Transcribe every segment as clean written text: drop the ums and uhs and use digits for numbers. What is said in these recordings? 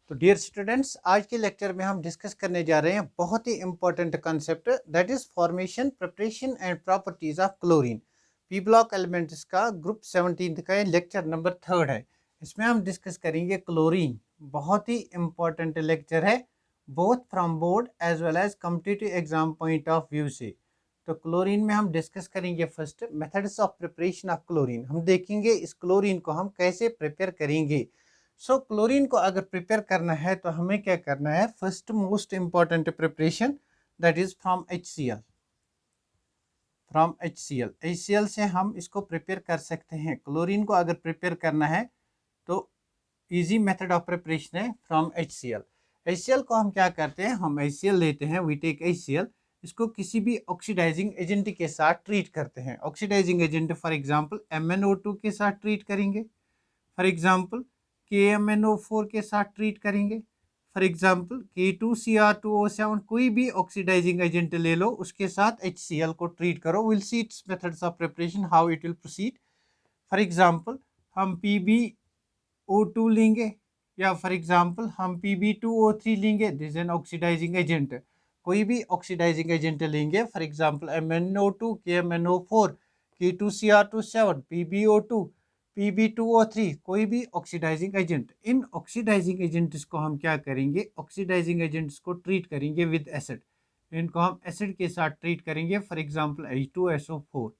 तो dear students, आज के लेक्चर में हम डिस्कस करने जा रहे हैं बहुत ही important concept, that is formation, preparation and properties of chlorine. P block elements का ग्रुप 17 का लेक्चर नंबर 3 है। इसमें हम डिस्कस करेंगे क्लोरीन। बहुत ही इंपॉर्टेंट लेक्चर है, both from board as well as competitive exam point of view से। तो क्लोरीन में हम डिस्कस करेंगे first methods of preparation of chlorine. हम देखेंगे इस क्लोरीन को हम कैसे प्रिपेयर करेंगे। क्लोरीन को अगर प्रिपेयर करना है तो हमें क्या करना है, first most important preparation that is from HCl। From HCl से हम इसको प्रिपेयर कर सकते हैं। क्लोरीन को अगर प्रिपेयर करना है तो इजी मेथड ऑफ प्रिपरेशन है फ्रॉम HCl को हम क्या करते हैं, हम HCl लेते हैं, वी टेक HCl, इसको किसी भी ऑक्सीडाइजिंग एजेंट के साथ ट्रीट करते हैं। Oxidising agent for example MnO2 के साथ ट्रीट करेंगे, फॉर एग्जांपल KMnO4 के साथ ट्रीट करेंगे, फॉर एग्जांपल K2Cr2O7, कोई भी ऑक्सीडाइजिंग एजेंट ले लो, उसके साथ HCl को ट्रीट करो। Will see it's methods of preparation how it will proceed. For example हम PbO2 लेंगे, या फॉर एग्जांपल हम Pb2O3 लेंगे, दिस एन ऑक्सीडाइजिंग एजेंट। कोई भी ऑक्सीडाइजिंग एजेंट लेंगे, for example MnO2, KMnO4, K2Cr2O7, PbO2, Pb2O3, कोई भी ऑक्सीडाइजिंग एजेंट। इन ऑक्सीडाइजिंग एजेंट्स को हम क्या करेंगे, ऑक्सीडाइजिंग एजेंट्स को ट्रीट करेंगे विद एसिड। इनको हम एसिड के साथ ट्रीट करेंगे, फॉर एग्जांपल H2SO4।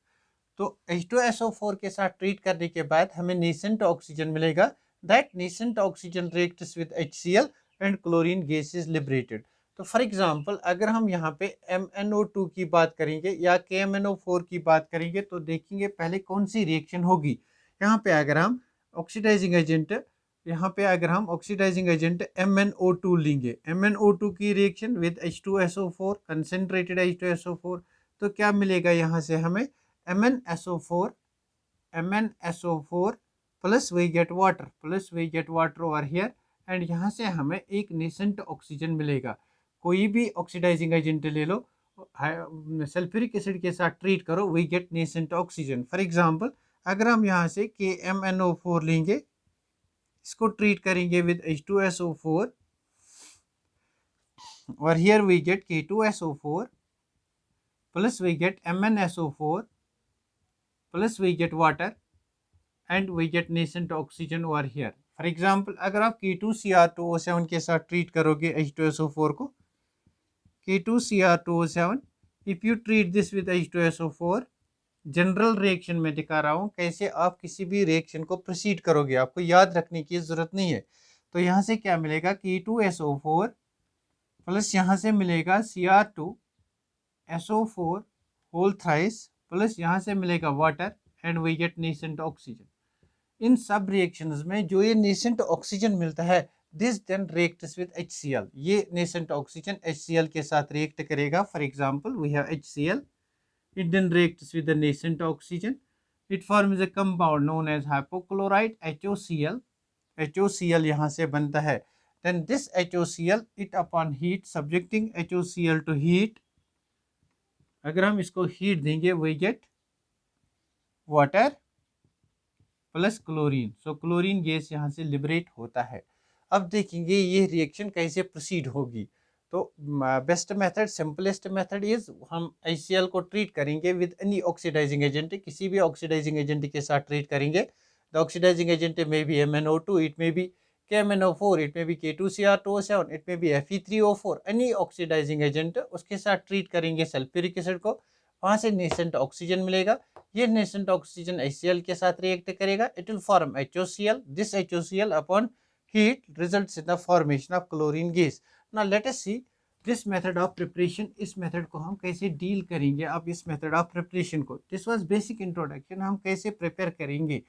तो H2SO4 के साथ ट्रीट करने के बाद हमें नेसेंट ऑक्सीजन मिलेगा। That nascent oxygen reacts with HCl and chlorine gas is liberated. तो फॉर एग्जांपल अगर हम यहाँ पे MnO2 की बात करेंगे या KMnO4 की बात करेंगे तो देखेंगे पहले कौन सी रिएक्शन होगी। यहाँ पे अगर हम ऑक्सीडाइजिंग एजेंट MnO2 लेंगे, MnO2 की reaction with H2SO4, concentrated H2SO4, तो क्या मिलेगा यहाँ से हमें, MnSO4 plus we get water over here, and यहाँ से हमें एक नेसेंट ऑक्सीजन मिलेगा। कोई भी ऑक्सीडाइजिंग एजेंट ले लो, सल्फ्यूरिक एसिड के साथ ट्रीट करो, we get nascent oxygen. For example अगर हम यहाँ से KMnO4 लेंगे, इसको ट्रीट करेंगे विद H2SO4 और here we get K2SO4 plus we get MnSO4 plus we get water and we get nascent oxygen over here. For example अगर आप K2Cr2O7 के साथ ट्रीट करोगे H2SO4 को, K2Cr2O7, if you treat this with H2SO4, general reaction में दिखा रहा हूँ कैसे आप किसी भी रिएक्शन को प्रोसीड करोगे, आपको याद रखने की ज़रूरत नहीं है। तो यहाँ से क्या मिलेगा, K2SO4 प्लस यहाँ से मिलेगा Cr2SO4 होल थ्राइस प्लस यहाँ से मिलेगा water and we get nascent oxygen. इन सब रिएक्शंस में जो ये नेसेंट ऑक्सीजन मिलता है, this then reacts with HCl। ये नेसेंट ऑक्सीजन HCl के साथ रिएक्ट करेगा। For example we have HCl, it then reacts with the nascent oxygen, it forms a compound known as hypochlorite HOCl। HOCl यहाँ से बनता है। then this HOCl, it upon heat, subjecting HOCl to heat, अगर हम इसको heat देंगे we get water plus chlorine. So chlorine gas यहाँ से लिबरेट होता है। अब देखेंगे ये रिएक्शन कैसे प्रोसीड होगी। तो best method, simplest method is हम HCl को ट्रीट करेंगे विद एनी ऑक्सीडाइजिंग एजेंट, किसी भी ऑक्सीडाइजिंग एजेंट के साथ ट्रीट करेंगे। The oxidising agent may be MnO2, it may be KMnO4, it may be K2Cr2O7, it may be Fe3O4, any oxidising agent, उसके साथ ट्रीट करेंगे सल्फ्यूरिक एसिड को, वहाँ से नेसेंट ऑक्सीजन मिलेगा। ये नेसेंट ऑक्सीजन HCl के साथ रिएक्ट करेगा, it will form HOCl। This HOCl upon heat results in the formation of chlorine gas. Now let us see this method of preparation. इस method को हम कैसे डील करेंगे। अब इस मेथड ऑफ प्रिपरेशन को, दिस वाज बेसिक इंट्रोडक्शन, हम कैसे प्रिपेयर करेंगे।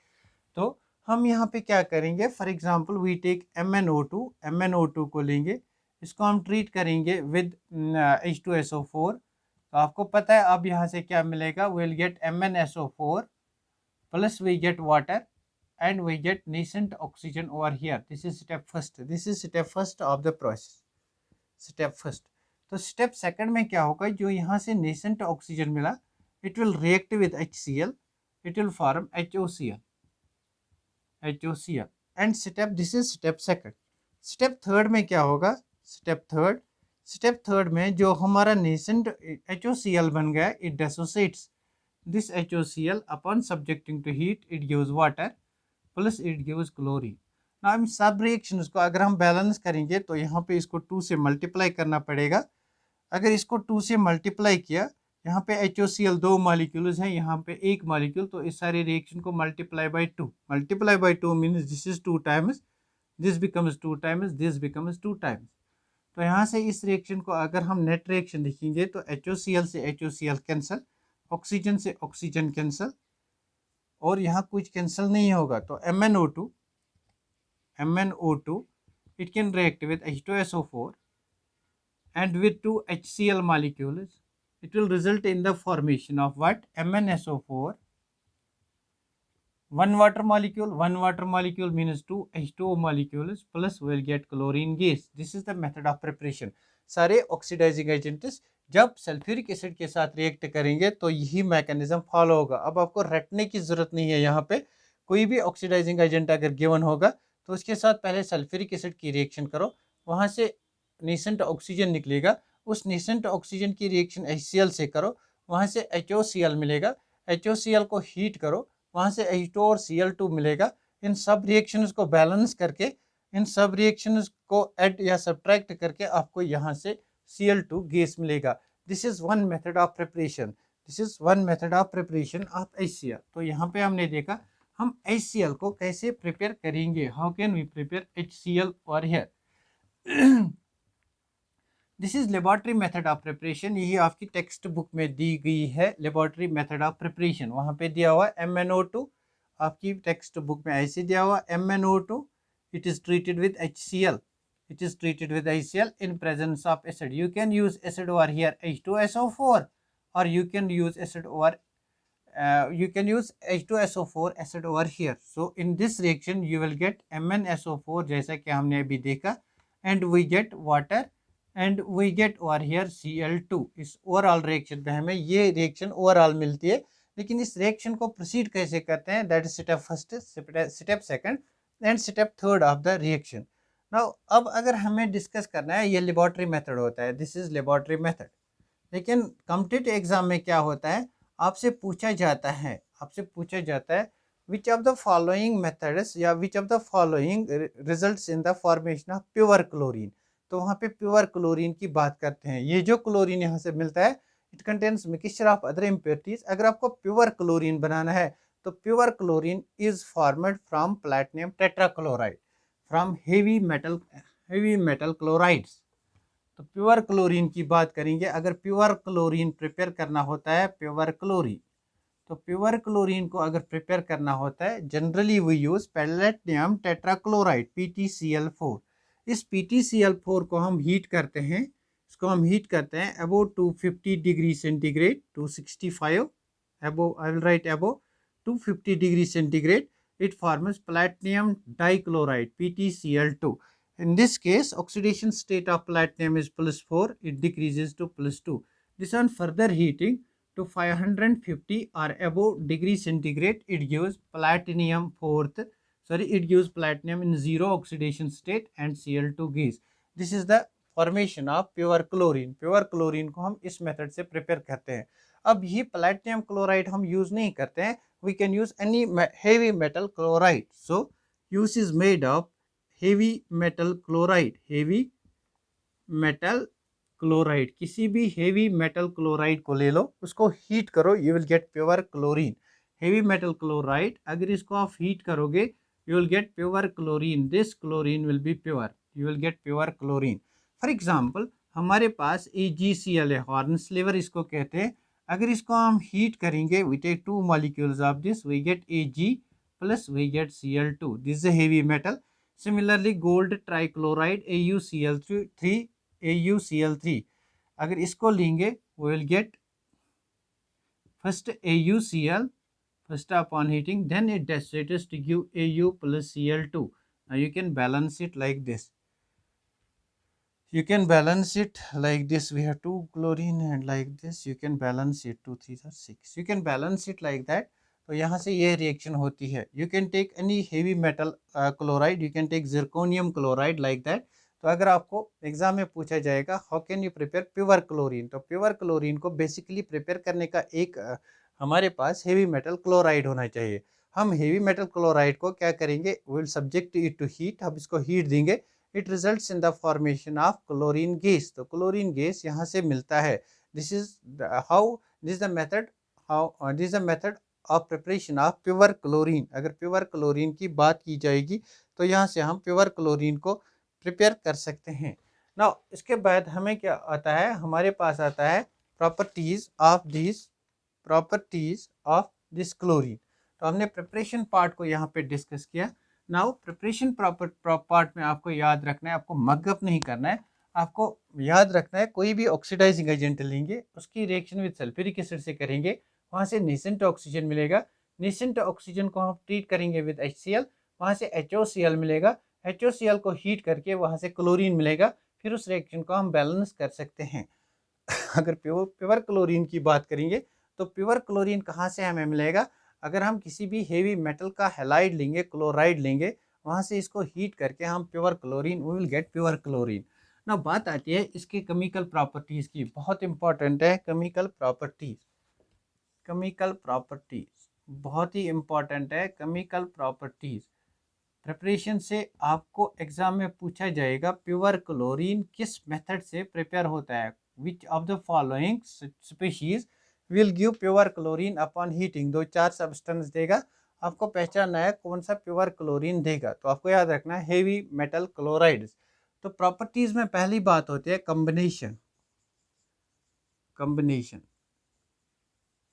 तो हम यहाँ पे क्या करेंगे, for example we take MnO2 को लेंगे, इसको हम ट्रीट करेंगे विद H2SO4। तो आपको पता है अब यहाँ से क्या मिलेगा, we'll get MnSO4 plus we get water and we get nascent oxygen over here. This is step first. This is step first of the process. Step first. तो step second में क्या होगा, जो यहाँ से nascent oxygen मिला, it will react with HCl, it will form HOCl, and this is step second. Step third में क्या होगा, स्टेप थर्ड में जो हमारा नेसेंट HOCl बन गया, it dissociates this HOCl upon subjecting to heat, it gives water plus it gives chlorine. now इन सब reactions को अगर हम बैलेंस करेंगे तो यहाँ पे इसको 2 से मल्टीप्लाई करना पड़ेगा। अगर इसको 2 से मल्टीप्लाई किया, यहाँ पे HOCl 2 मॉलिक्यूल्स हैं, यहाँ पे 1 मॉलिक्यूल, तो इस सारे रिएक्शन को multiply by 2 means this is 2 times, this becomes 2 times, this becomes 2 times. तो यहाँ से इस रिएक्शन को अगर हम नेट रिएक्शन लिखेंगे तो HOCl से HOCl कैंसल, ऑक्सीजन से ऑक्सीजन कैंसल, और यहाँ कुछ कैंसिल नहीं होगा, तो MnO2 it can react with H2SO4 and with 2 HCl molecules. It will result in the formation of what? MnSO4, one water molecule means 2 H2O molecules plus we will get chlorine gas. This is the method of preparation. सारे oxidising agents जब sulphuric acid के साथ react करेंगे तो यही mechanism follow होगा। अब आपको रटने की जरूरत नहीं है, यहाँ पे कोई भी ऑक्सीडाइजिंग एजेंट अगर गिवन होगा तो उसके साथ पहले सल्फ्यूरिक एसिड की रिएक्शन करो, वहाँ से नेसेंट ऑक्सीजन निकलेगा, उस नेसेंट ऑक्सीजन की रिएक्शन HCl से करो, वहाँ से HOCl मिलेगा, HOCl को हीट करो, वहाँ से H2 और Cl2 मिलेगा। इन सब रिएक्शंस को बैलेंस करके, इन सब रिएक्शंस को ऐड या सब्ट्रैक्ट करके आपको यहाँ से Cl2 गैस मिलेगा। This is one method of preparation, of HCl। तो यहाँ पे हमने देखा हम HCl को कैसे प्रिपेयर करेंगे, how can we prepare HCl और here. This is laboratory method of preparation, यही आपकी टेक्स्ट बुक में दी गई है लेबोरेटरी मेथड ऑफ प्रिपरेशन। वहाँ पे दिया हुआ MnO2, आपकी टेक्स्ट बुक में ऐसे दिया हुआ MnO2, it is treated with HCl, in presence of acid. You can use acid over here H2SO4, or you can use acid over H2SO4 acid over here. So in this reaction you will get MnSO4 जैसा कि हमने अभी देखा, and we get water and we get over here Cl2। इस overall reaction पे हमें ये reaction overall मिलती है, लेकिन इस रिएक्शन को प्रोसीड कैसे करते हैं, that is step first, step second and step third of the reaction. Now अब अगर हमें डिस्कस करना है, ये लेबोरेटरी मेथड होता है, दिस इज लेबोरेटरी मेथड। लेकिन कॉम्पिटिटिव एग्जाम में क्या होता है, आपसे पूछा जाता है which of the following methods या which of the following results in the formation of pure chlorine. तो वहाँ पे प्योर क्लोरीन की बात करते हैं। ये जो क्लोरीन यहाँ से मिलता है, it contains mixture of other impurities. अगर आपको प्योर क्लोरीन बनाना है तो pure chlorine is formed from platinum tetrachloride, from heavy metal chlorides. तो प्योर क्लोरीन की बात करेंगे, अगर प्योर क्लोरीन प्रिपेयर करना होता है, प्योर क्लोरीन को अगर प्रिपेयर करना होता है, generally we use platinum tetrachloride PTCl4। इस PTCl4 को हम हीट करते हैं, above 250 degree centigrade, 265 above, I will write above 250 degree centigrade, it forms platinum dichloride PTCl2. In this case, oxidation state of platinum is +4, it decreases to +2. This on further heating to 550 or above degree centigrade, it gives platinum in zero oxidation state and Cl2 gas. This is the formation of pure chlorine. Pure chlorine को हम इस method से prepare करते हैं। अब ये platinum chloride हम use नहीं करते हैं, we can use any heavy metal chloride. So use is made of heavy metal chloride. किसी भी हेवी मेटल क्लोराइड को ले लो, उसको हीट करो, you will get pure chlorine. Heavy metal chloride, अगर इसको आप हीट करोगे, you will get pure chlorine. This chlorine will be pure, you will get pure chlorine. For example, हमारे पास AgCl है, हॉर्न्स लीवर इसको कहते हैं। अगर इसको हम हीट करेंगे, we take 2 molecules of this, we get Ag plus we get Cl2, this is a heavy metal. Similarly gold trichloride AuCl3, अगर इसको लेंगे, we will get first AuCl, first upon heating, then it dissociates to give Au plus Cl2. Now you can balance it like this. We have 2 chlorine and like this. You can balance it, 2 3 are 6. You can balance it like that. तो यहाँ से ये reaction होती है। You can take any heavy metal chloride, you can take zirconium chloride like that. तो अगर आपको exam में पूछा जाएगा how can you prepare pure chlorine, तो प्योर क्लोरीन को बेसिकली प्रिपेयर करने का एक हमारे पास हेवी मेटल क्लोराइड होना चाहिए। हम हेवी मेटल क्लोराइड को क्या करेंगे, will subject it to heat, हम इसको हीट देंगे, it results in the formation of chlorine gas. तो क्लोरीन गैस यहाँ से मिलता है। This is how this the method how this the method of preparation of pure chlorine. अगर pure chlorine की बात की जाएगी तो यहाँ से हम प्योर क्लोरीन को प्रिपेयर कर सकते हैं। नाउ इसके बाद हमें क्या आता है, हमारे पास आता है प्रॉपर्टीज ऑफ दिस क्लोरीन। तो हमने प्रिपरेशन पार्ट को यहाँ पे डिस्कस किया। नाउ प्रिपरेशन पार्ट में आपको याद रखना है, आपको मगअप नहीं करना है, आपको याद रखना है कोई भी ऑक्सीडाइजिंग एजेंट लेंगे, उसकी रिएक्शन विद सल्फ्यूरिक एसिड से करेंगे, वहाँ से नेसेंट ऑक्सीजन मिलेगा, नेसेंट ऑक्सीजन को हम ट्रीट करेंगे विद HCl, वहाँ से HOCl मिलेगा, HOCl को हीट करके वहाँ से क्लोरीन मिलेगा, फिर उस रिएक्शन को हम बैलेंस कर सकते हैं। अगर प्योर क्लोरीन की बात करेंगे तो प्योर क्लोरीन कहाँ से हमें मिलेगा, अगर हम किसी भी हेवी मेटल का हैलाइड लेंगे, क्लोराइड लेंगे, वहाँ से इसको हीट करके हम pure chlorine, we will get pure chlorine. ना बात आती है इसके केमिकल प्रॉपर्टीज़ की, बहुत इंपॉर्टेंट है केमिकल प्रॉपर्टीज़ बहुत ही इंपॉर्टेंट है केमिकल प्रॉपर्टीज़। प्रिपरेशन से आपको एग्जाम में पूछा जाएगा प्योर क्लोरीन किस मेथड से प्रिपेयर होता है, which of the following species will give pure chlorine upon heating. 2-4 substance देगा, आपको पहचानना है कौन सा प्योर क्लोरीन देगा। तो आपको याद रखना है हेवी मेटल क्लोराइड्स। तो प्रॉपर्टीज में पहली बात होती है कम्बिनेशन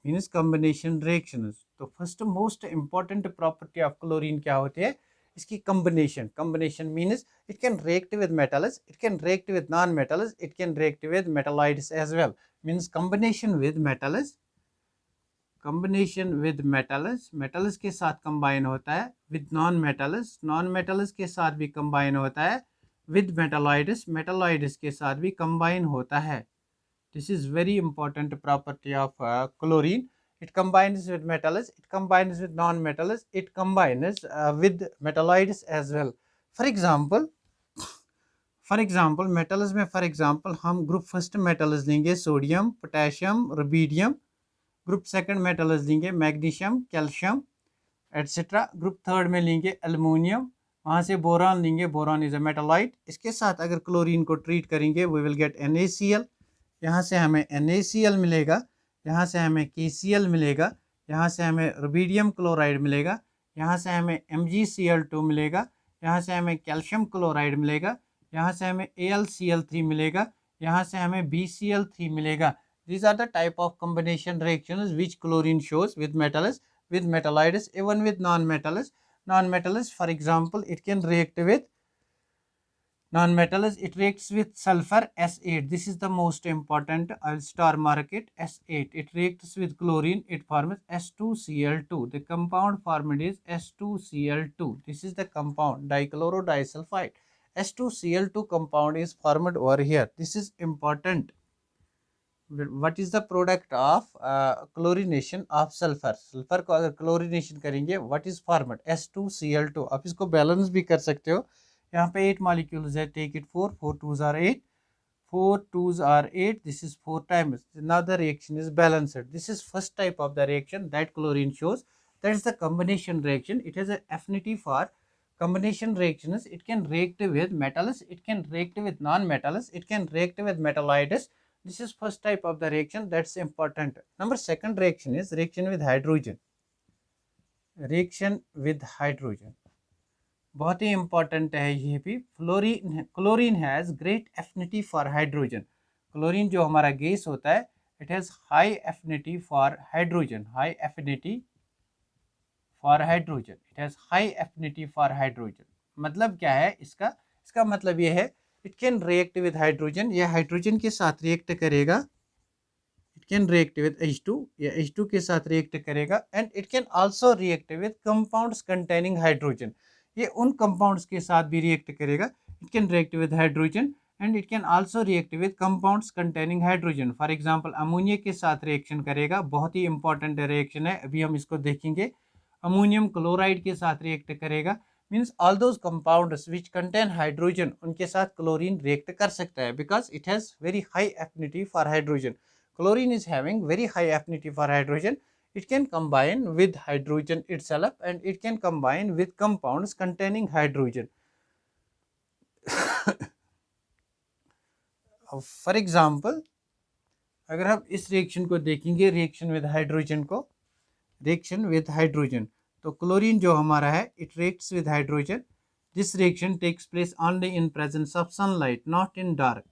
मीन्स कम्बिनेशन रिएक्शंस। तो first most important property of chlorine क्या होती है, इसकी combination means it can react with metals, it can react with non metals, it can react with metalloids as well. Means combination with metals के साथ combine होता है, with non metals के साथ भी कंबाइन होता है, विद मेटालॉइड्स के साथ भी कंबाइन होता है। This is very important property of chlorine. It combines with metals, it combines with non-metals, it combines with metalloids as well. For example, metals में for example हम ग्रुप फर्स्ट मेटल्स लेंगे sodium, potassium, rubidium, group second metals लेंगे magnesium, calcium etcetera, group third में लेंगे aluminium, वहाँ से boron लेंगे, boron is a metalloid. इसके साथ अगर क्लोरीन को ट्रीट करेंगे वी विल गेट NaCl, यहाँ से हमें NaCl मिलेगा, यहाँ से हमें KCl मिलेगा, यहाँ से हमें रुबीडियम क्लोराइड मिलेगा, यहाँ से हमें MgCl2 मिलेगा, यहाँ से हमें कैल्शियम क्लोराइड मिलेगा, यहाँ से हमें AlCl3 मिलेगा, यहाँ से हमें BCl3 मिलेगा। These are the type of combination reactions which chlorine shows with metals, with metalloids, even with non-metals. Non-metals, for example, it can react with non-metals, it reacts with sulfur S8. This is the most important. I will star mark it S8. It reacts with chlorine. It forms S2Cl2. The compound formed is S2Cl2. This is the compound dichlorodisulfide. S2Cl2 compound is formed over here. This is important. What is the product of chlorination of sulfur? Sulfur को अगर chlorination करेंगे what is formed? S2Cl2. आप इसको balance भी कर सकते हो। यहाँ पे 8 molecules है, take it 4 2s are 8, 4 2s are 8, this is 4 times. Now the reaction is balanced. This is first type of the reaction that chlorine shows. That is the combination reaction. It has an affinity for combination reactions. It can react with metals, it can react with non-metals, it can react with metalloids. This is first type of the reaction, that's important. Number second reaction is reaction with hydrogen. बहुत ही important है ये भी। Chlorine has great affinity for hydrogen. Chlorine जो हमारा gas होता है it has high affinity for hydrogen, मतलब क्या है इसका मतलब ये है it can react with hydrogen, ये हाइड्रोजन के साथ रिएक्ट करेगा, it can react with H2, या H2 के साथ रिएक्ट करेगा, and it can also react with compounds containing hydrogen, ये उन कंपाउंड्स के साथ भी रिएक्ट करेगा। It can react with hydrogen and it can also react with compounds containing hydrogen. For example ammonia के साथ रिएक्शन करेगा, बहुत ही इंपॉर्टेंट रिएक्शन है, अभी हम इसको देखेंगे। अमोनियम क्लोराइड के साथ रिएक्ट करेगा, means all those compounds which contain hydrogen, उनके साथ क्लोरीन रिएक्ट कर सकता है because it has very high affinity for hydrogen. Chlorine is having very high affinity for hydrogen. It can combine with hydrogen itself and it can combine with compounds containing hydrogen. For example, अगर हम इस reaction को देखेंगे, reaction with hydrogen को, reaction with hydrogen, तो chlorine जो हमारा है it reacts with hydrogen. This reaction takes place only in presence of sunlight, not in dark.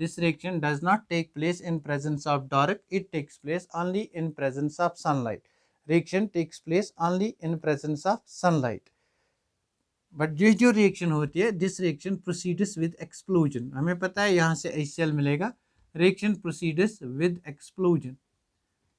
This reaction does not take place in presence of dark, it takes place only in presence of sunlight. Reaction takes place only in presence of sunlight. But ये जो reaction होती है, this reaction proceeds with explosion. हमें पता है यहाँ से HCl मिलेगा। Reaction proceeds with explosion.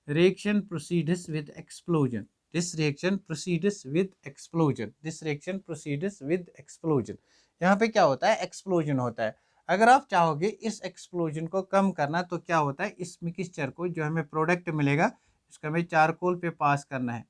Reaction proceeds with explosion. This reaction proceeds with explosion. This reaction proceeds with explosion. यहाँ पे क्या होता है? एक्सप्लोजन होता है। अगर आप चाहोगे इस एक्सप्लोजन को कम करना तो क्या होता है, इस मिक्सचर को जो हमें प्रोडक्ट मिलेगा इसको हमें चारकोल पे पास करना है।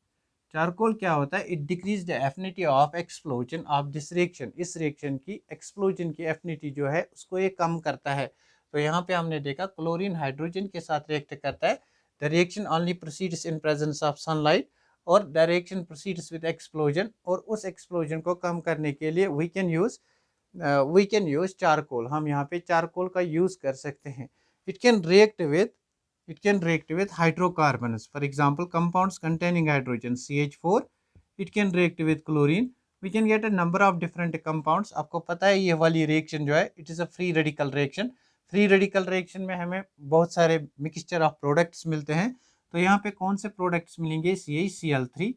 चारकोल क्या होता है, it decrease the affinity of explosion of this reaction. इस रिएक्शन की एक्सप्लोजन की एफिनिटी जो है उसको ये कम करता है। तो यहाँ पे हमने देखा क्लोरीन हाइड्रोजन के साथ रिएक्ट करता है, the reaction only proceeds in presence of sunlight, और the reaction proceeds with explosion, और उस एक्सप्लोजन को कम करने के लिए वी कैन यूज चारकोल। हम यहाँ पे चारकोल का यूज कर सकते हैं। It can react with hydrocarbons, for example compounds containing hydrogen CH4, it can react with chlorine. We can get a number of different compounds. आपको पता है ये वाली रिएक्शन जो है it is a free radical reaction. Free radical reaction में हमें बहुत सारे मिक्सचर ऑफ प्रोडक्ट्स मिलते हैं। तो यहाँ पे कौन से प्रोडक्ट्स मिलेंगे, CH-Cl3,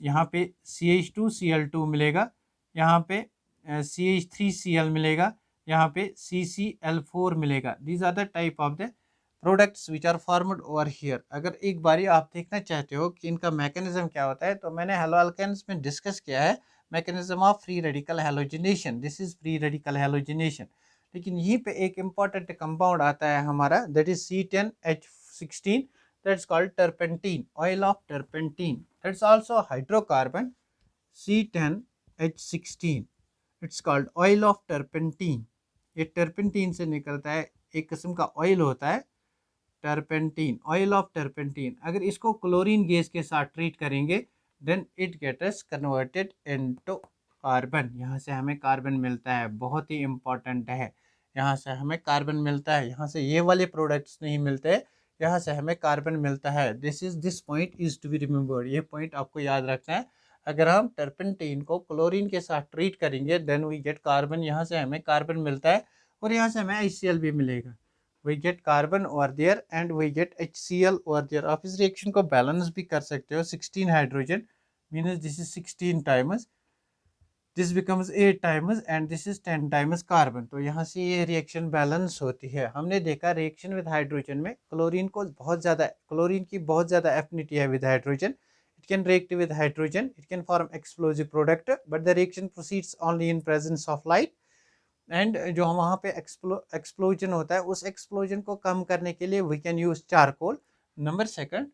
यहाँ पे CH2Cl2 मिलेगा, यहाँ पे CH3Cl मिलेगा, यहाँ पे CCl4 मिलेगा। These are the type of the products which are formed over here. अगर एक बारी आप देखना चाहते हो कि इनका मैकेनिज्म क्या होता है, तो मैंने हेलो अल्केन्स में डिस्कस किया है mechanism of free radical halogenation. This is free radical halogenation. लेकिन यहीं पे एक इम्पॉर्टेंट कंपाउंड आता है हमारा, that is C10H16, that's called turpentine, oil of turpentine, that's also hydrocarbon C10H16, it's called oil of turpentine. ये टर्पेंटीन से निकलता है, एक किस्म का ऑयल होता है टर्पेंटीन, ऑयल ऑफ टर्पेंटीन। अगर इसको क्लोरीन गैस के साथ ट्रीट करेंगे then it gets converted into carbon. यहाँ से हमें कार्बन मिलता है, बहुत ही इंपॉर्टेंट है। यहाँ से हमें कार्बन मिलता है, यहाँ से ये वाले प्रोडक्ट्स नहीं मिलते, यहाँ से हमें कार्बन मिलता है। This point is to be remembered, ये पॉइंट आपको याद रखना है। अगर हम टर्पेंटीन को क्लोरीन के साथ ट्रीट करेंगे देन वी गेट कार्बन, यहाँ से हमें कार्बन मिलता है और यहाँ से हमें HCl भी मिलेगा। We get carbon over there and we get HCl over there. आप इस रिएक्शन को बैलेंस भी कर सकते हो, 16 hydrogen means this is 16 times, this becomes 8 times and this is 10 times carbon. तो यहाँ से ये रिएक्शन बैलेंस होती है। हमने देखा रिएक्शन विद हाइड्रोजन में क्लोरीन की बहुत ज़्यादा एफिनिटी है with hydrogen. It can react with hydrogen, it can form explosive product, but the reaction proceeds only in presence of light. And जो हम वहाँ पे एक्सप्लोजन होता है, उस एक्सप्लोजन को कम करने के लिए we can use charcoal. Number second,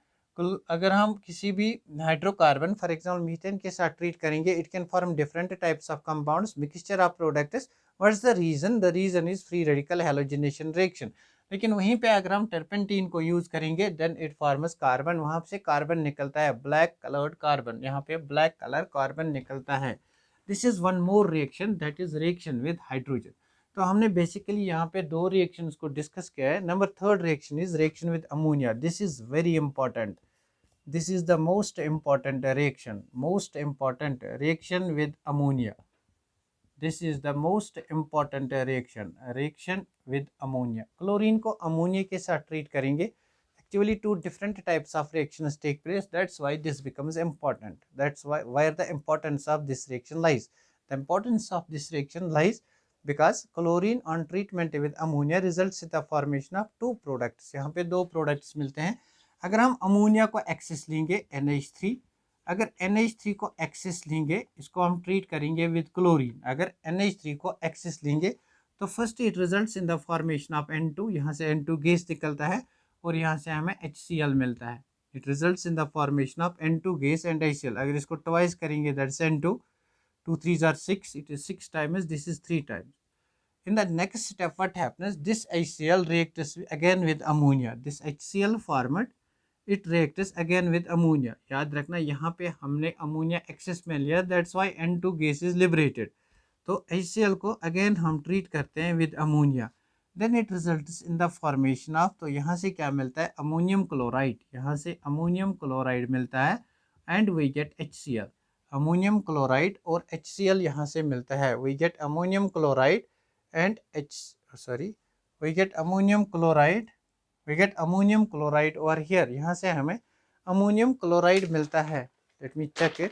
अगर हम किसी भी हाइड्रोकार्बन फॉर एग्जाम्पल मीथेन के साथ ट्रीट करेंगे, it can form different types of compounds, mixture of products. What is the reason? The reason is free radical halogenation reaction. लेकिन वहीं पे अगर हम टर्पेंटीन को यूज करेंगे देन इट फॉर्म्स कार्बन, वहां से कार्बन निकलता है, ब्लैक कलर्ड कार्बन, यहाँ पे ब्लैक कलर कार्बन निकलता है। This is one more reaction, that is reaction with hydrogen. तो हमने बेसिकली यहाँ पे दो रिएक्शंस को डिस्कस किया है। Number third reaction is reaction with ammonia. This is very important, this is the most important reaction with ammonia. This is the most important reaction with ammonia. Chlorine को ammonia के साथ treat करेंगे, actually two different types of reactions take place, that's why this becomes important, that's why where the importance of this reaction lies. The importance of this reaction lies because chlorine on treatment with ammonia results in the formation of two products. यहाँ पे दो products मिलते हैं। अगर हम ammonia को excess लेंगे NH3, अगर NH3 को एक्सेस लेंगे, इसको हम ट्रीट करेंगे विद क्लोरीन। अगर NH3 को एक्सेस लेंगे तो first it results in the formation of N2, यहाँ से N2 गैस निकलता है और यहाँ से हमें HCl मिलता है। It results in the formation of N2 gas and HCl। अगर इसको ट्वाइस करेंगे that's N2, 2 3s are 6, it is 6 times, this is 3 times. In the next step what happens, this HCl reacts again with ammonia. This HCl formed, it reacts again with ammonia. याद रखना यहाँ पे हमने ammonia excess में लिया, that's why N2 gas is liberated. तो HCl को again हम ट्रीट करते हैं with ammonia, then it results in the formation of, तो यहाँ से क्या मिलता है, अमोनियम क्लोराइड, यहाँ से अमोनियम क्लोराइड मिलता है and we get HCl। Ammonium chloride और HCl यहाँ से मिलता है, we get ammonium chloride and we get ammonium chloride और हियर यहाँ से हमें अमोनियम क्लोराइड मिलता है। लेट मी चेक इट,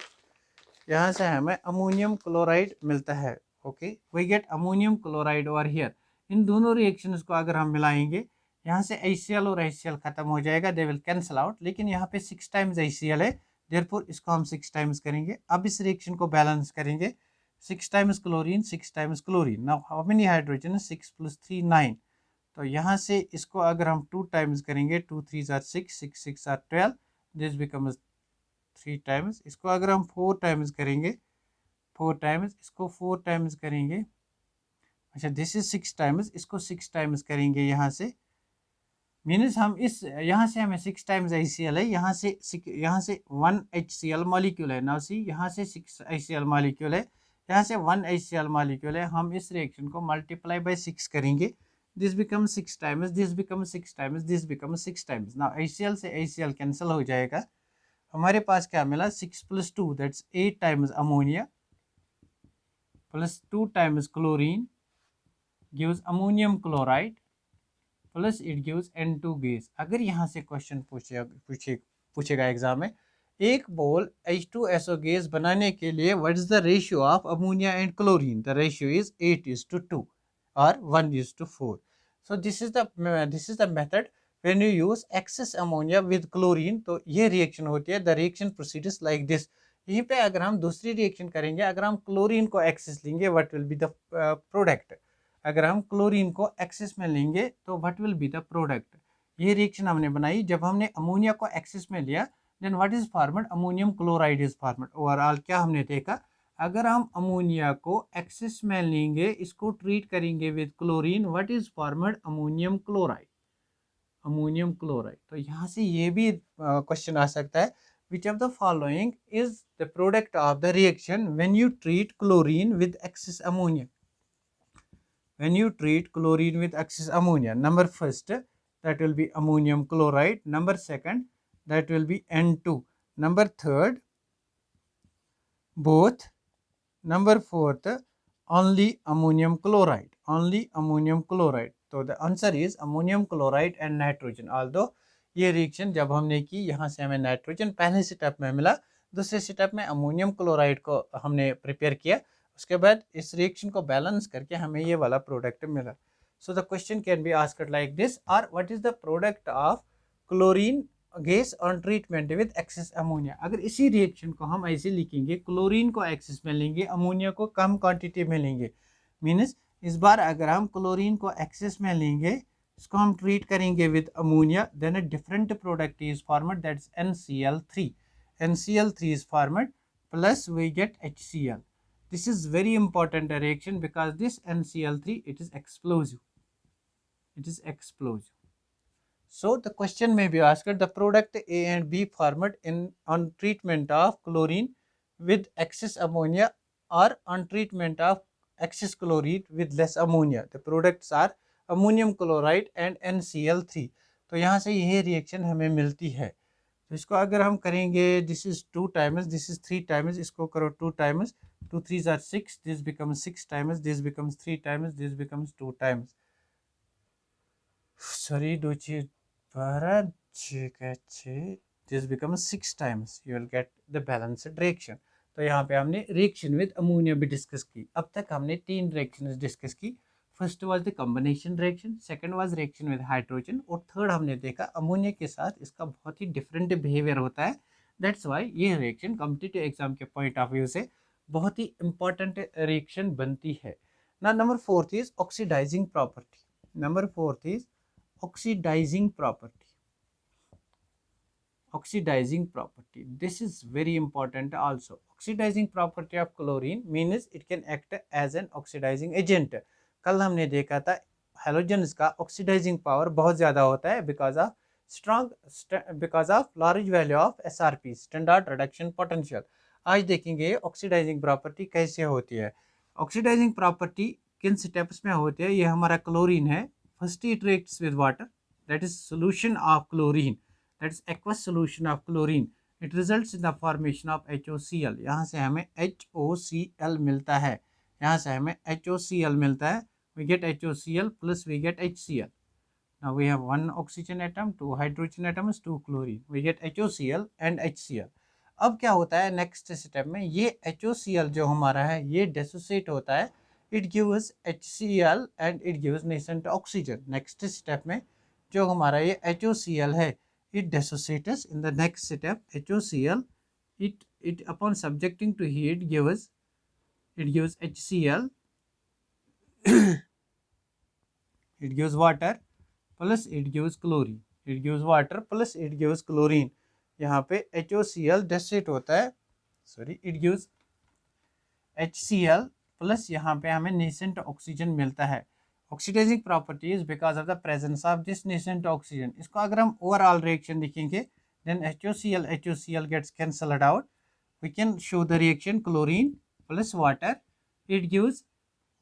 यहाँ से हमें अमोनियम क्लोराइड मिलता है। Okay, we get ammonium chloride और हियर। इन दोनों रिएक्शंस को अगर हम मिलाएंगे, यहाँ से HCl और HCl खत्म हो जाएगा, दे विल कैंसल आउट, लेकिन यहाँ पे 6 टाइम्स HCl है, देयरफॉर इसको हम 6 टाइम्स करेंगे। अब इस रिएक्शन को बैलेंस करेंगे, 6 times chlorine, 6 times chlorine. Now how many hydrogen, 6 + 3 9। तो यहाँ से इसको अगर हम 2 टाइम्स करेंगे, 2 3s are 6, 6 6 are 12, this becomes 3 times. इसको अगर हम 4 टाइम्स करेंगे, 4 टाइम्स, इसको 4 टाइम्स करेंगे, अच्छा दिस इज 6 टाइम्स, इसको 6 टाइम्स करेंगे यहाँ से, मीन्स हम इस यहाँ से हमें 6 टाइम्स HCl है, यहाँ से 1 HCl मॉलिक्यूल है। नाउ सी यहाँ से 6 HCl मॉलिक्यूल है, यहाँ से 1 HCl मॉलिक्यूल है। हम इस रिएक्शन को मल्टीप्लाई बाय 6 करेंगे, this become 6 times, this become 6 times, this become 6 times. Now HCl से HCl कैंसिल हो जाएगा, हमारे पास क्या मिला, 6 + 2 that's 8 times ammonia plus 2 times chlorine gives ammonium chloride plus it gives N2 gas. अगर यहाँ से क्वेश्चन पूछेगा एग्जाम में, एक बोल H2SO गैस बनाने के लिए what is the ratio of ammonia and chlorine, the ratio is 8:2 और 1:4। So this is the method when you use excess ammonia with chlorine. तो ये रिएक्शन होती है, the reaction proceeds like this. यहीं पे अगर हम दूसरी रिएक्शन करेंगे, अगर हम क्लोरीन को एक्सेस लेंगे, what will be the product. अगर हम क्लोरीन को एक्सेस में लेंगे तो what will be the product. ये रिएक्शन हमने बनाई, जब हमने अमोनिया को एक्सेस में लिया, then what is formed, ammonium chloride is formed. Overall क्या हमने देखा, अगर हम अमोनिया को एक्सेस में लेंगे, इसको ट्रीट करेंगे with chlorine, what is formed, ammonium chloride. तो यहाँ से ये भी क्वेश्चन आ सकता है, which of the following is the product of the reaction when you treat chlorine with excess ammonia? When you treat chlorine with excess ammonia, number first, that will be ammonium chloride. Number second, that will be N2. Number third, both. Number fourth, only ammonium chloride. So the answer is ammonium chloride and nitrogen. Although ये reaction जब हमने की, यहाँ से हमें nitrogen पहले step में मिला, दूसरे स्टेप में अमोनियम क्लोराइड को हमने प्रिपेयर किया, उसके बाद इस रिएक्शन को बैलेंस करके हमें ये वाला प्रोडक्ट मिला। So the question can be asked like this, और what is the product of chlorine gas on treatment with excess ammonia. अगर इसी रिएक्शन को हम ऐसे लिखेंगे, क्लोरीन को एक्सेस में लेंगे, अमोनिया को कम क्वांटिटी में लेंगे, मीन्स इस बार अगर हम क्लोरीन को एक्सेस में लेंगे, इसको हम ट्रीट करेंगे with ammonia, then a different product is formed, that's NCl3 is formed, plus we get HCl. This is very important reaction because this NCl3, it is explosive. So the question may be asked, the product A and B formed on treatment of chlorine with excess ammonia or on treatment of excess chlorine with less ammonia. The products are ammonium chloride and NCl3। तो यहाँ से यही reaction हमें मिलती है। तो इसको अगर हम करेंगे, this is 2 times, this is 3 times, इसको करो 2 times, 2 3s are 6, this becomes 6 times, this becomes 3 times, this becomes 2 times, sorry 2 6 12 6 6, this becomes 6 times, you will get the balanced reaction. तो यहाँ पे हमने रिएक्शन विद अमोनिया भी discuss की। अब तक हमने 3 रिएक्शन डिस्कस की। First was the combination reaction, second was reaction with hydrogen, और थर्ड हमने देखा अमोनिया के साथ इसका बहुत ही डिफरेंट बिहेवियर होता है। दैट्स वाई ये रिएक्शन कॉम्पिटिटिव एग्जाम के पॉइंट ऑफ व्यू से बहुत ही इंपॉर्टेंट रिएक्शन बनती है। Now number fourth is oxidizing property. Number fourth is oxidizing property. Oxidizing property, this is very important also. Oxidizing property of chlorine means it can act as an oxidizing agent. कल हमने देखा था halogens का oxidising power बहुत ज़्यादा होता है because of large value of SRP, standard reduction potential. आज देखेंगे ऑक्सीडाइजिंग प्रॉपर्टी कैसे होती है। ऑक्सीडाइजिंग प्रॉपर्टी किन स्टेप्स में होती है। ये हमारा क्लोरीन है, first it reacts with water, that is solution of chlorine, that is aqueous solution of chlorine. It results in the formation of HOCl. यहाँ से हमें HOCl मिलता है, यहाँ से हमें HOCl मिलता है। We get HOCl plus we get HCl. Now we have one oxygen atom, two hydrogen atoms, two chlorine. We get HOCl and HCl. अब क्या होता है नेक्स्ट स्टेप में, ये HOCl जो हमारा है ये डिसोसिएट होता है, it gives HCl and it gives nascent oxygen. Next step में जो हमारा ये HOCl है, it dissociates in the next step. HOCl, it upon subjecting to heat gives HCl it gives water plus it gives chlorine, it gives water plus it gives chlorine. यहाँ पे HOCl dissociate होता है, sorry it gives HCl plus यहाँ पे हमें nascent oxygen मिलता है। Oxidising properties because of the presence of this nascent oxygen. इसको अगर हम ओवरऑल रिएक्शन देखेंगे, then HOCl gets cancelled out. We can show the reaction chlorine plus water, it gives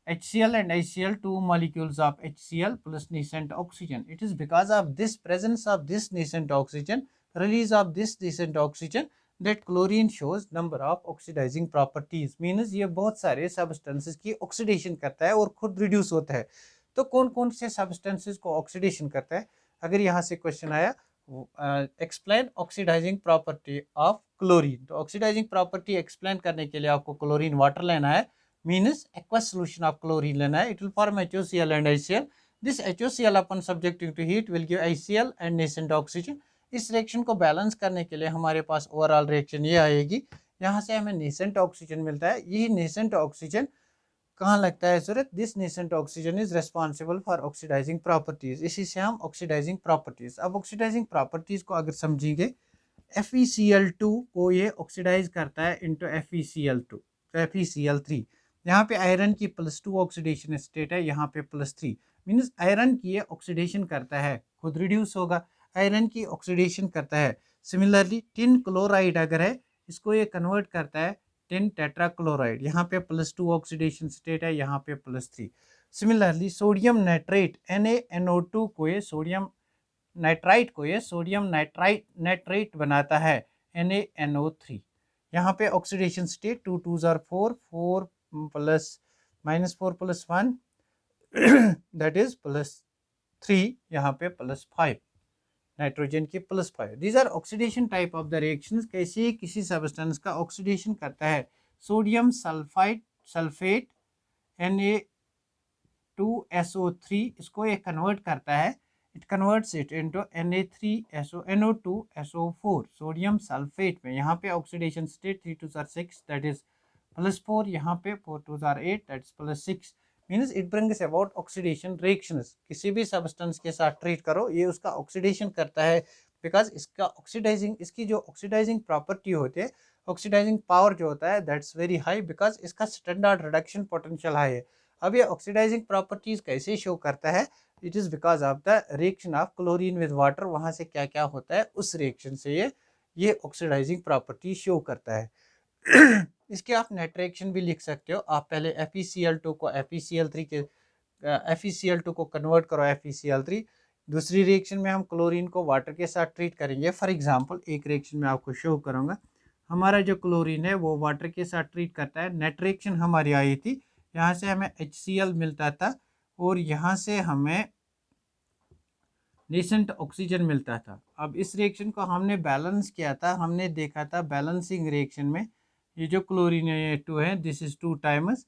HCl and HCl, two molecules of HCl plus nascent oxygen. It is because of this presence of this nascent oxygen, release of this nascent oxygen, that chlorine shows number of oxidizing properties. Means ये बहुत सारे substances की oxidation करता है और खुद reduce होता है। तो कौन कौन से substances को oxidation करता है। अगर यहाँ से क्वेश्चन आया explain oxidising property of chlorine, तो ऑक्सीडाइजिंग प्रॉपर्टी एक्सप्लेन करने के लिए आपको क्लोरीन वाटर लेना है, means aqueous solution of chlorine लेना है। it will form HOCl and HCl. this HOCl upon subjecting to heat will give HCl and nascent oxygen. इस रिएक्शन को बैलेंस करने के लिए हमारे पास ओवरऑल रिएक्शन ये आएगी, यहाँ से हमें नेसेंट ऑक्सीजन मिलता है। यही नेसेंट ऑक्सीजन कहाँ लगता है जरूरत, this nascent oxygen is responsible for oxidising properties. इसी से हम ऑक्सीडाइजिंग प्रॉपर्टीज, अब ऑक्सीडाइजिंग प्रॉपर्टीज को अगर समझेंगे, FeCl2 को ये ऑक्सीडाइज करता है इंटू FeCl2, FeCl3। यहाँ पे आयरन की +2 ऑक्सीडेशन स्टेट है, यहाँ पे +3, मीन्स आयरन की ये ऑक्सीडेशन करता है, खुद रिड्यूस होगा, आयरन की ऑक्सीडेशन करता है। सिमिलरली टिन क्लोराइड अगर है, इसको ये कन्वर्ट करता है टिन टेट्राक्लोराइड, यहाँ पे +2 ऑक्सीडेशन स्टेट है, यहाँ पे +3। सिमिलरली सोडियम नाइट्रेट NaNO2 को ये सोडियम नाइट्राइट को ये सोडियम नाइट्रेट बनाता है NaNO3, यहाँ पे oxidation state 2 2s are 4, 4 plus -4 + 1 that is +3, यहाँ पे +5, नाइट्रोजन की +5। These are oxidation type of the reactions, कैसे किसी सब्सटेंस का ऑक्सीडेशन करता है। सोडियम सल्फेट Na2SO3, इसको ये कन्वर्ट करता है, it converts it into NO2SO4, sodium sulphate में। यहाँ पे oxidation state 3 2s are 6 that is +4, यहाँ पे 4 2s are 8 that is +6। Means it brings about oxidation reactions. किसी भी सब्सटेंस के साथ ट्रीट करो, ये उसका ऑक्सीडेशन करता है, बिकॉज इसका ऑक्सीडाइजिंग, इसकी जो ऑक्सीडाइजिंग प्रॉपर्टी होती है, ऑक्सीडाइजिंग पावर जो होता है दैट्स वेरी हाई, बिकॉज इसका स्टैंडर्ड रिडक्शन पोटेंशियल हाई है। अब ये ऑक्सीडाइजिंग प्रॉपर्टीज कैसे शो करता है, it is because of the reaction of chlorine with water, वहाँ से क्या क्या होता है उस रिएक्शन से ये ऑक्सीडाइजिंग प्रॉपर्टी शो करता है। इसके आप नेट रिएक्शन भी लिख सकते हो। आप पहले FeCl2 को FeCl2 को कन्वर्ट करो FeCl3, दूसरी रिएक्शन में हम क्लोरीन को वाटर के साथ ट्रीट करेंगे। फॉर एग्जांपल एक रिएक्शन में आपको शो करूंगा, हमारा जो क्लोरीन है वो वाटर के साथ ट्रीट करता है। नेट रिएक्शन हमारी आई थी, यहाँ से हमें HCl मिलता था और यहाँ से हमें नेसेंट ऑक्सीजन मिलता था। अब इस रिएक्शन को हमने बैलेंस किया था, हमने देखा था बैलेंसिंग रिएक्शन में ये जो क्लोरीन है ये 2 है, दिस इज 2 टाइम्स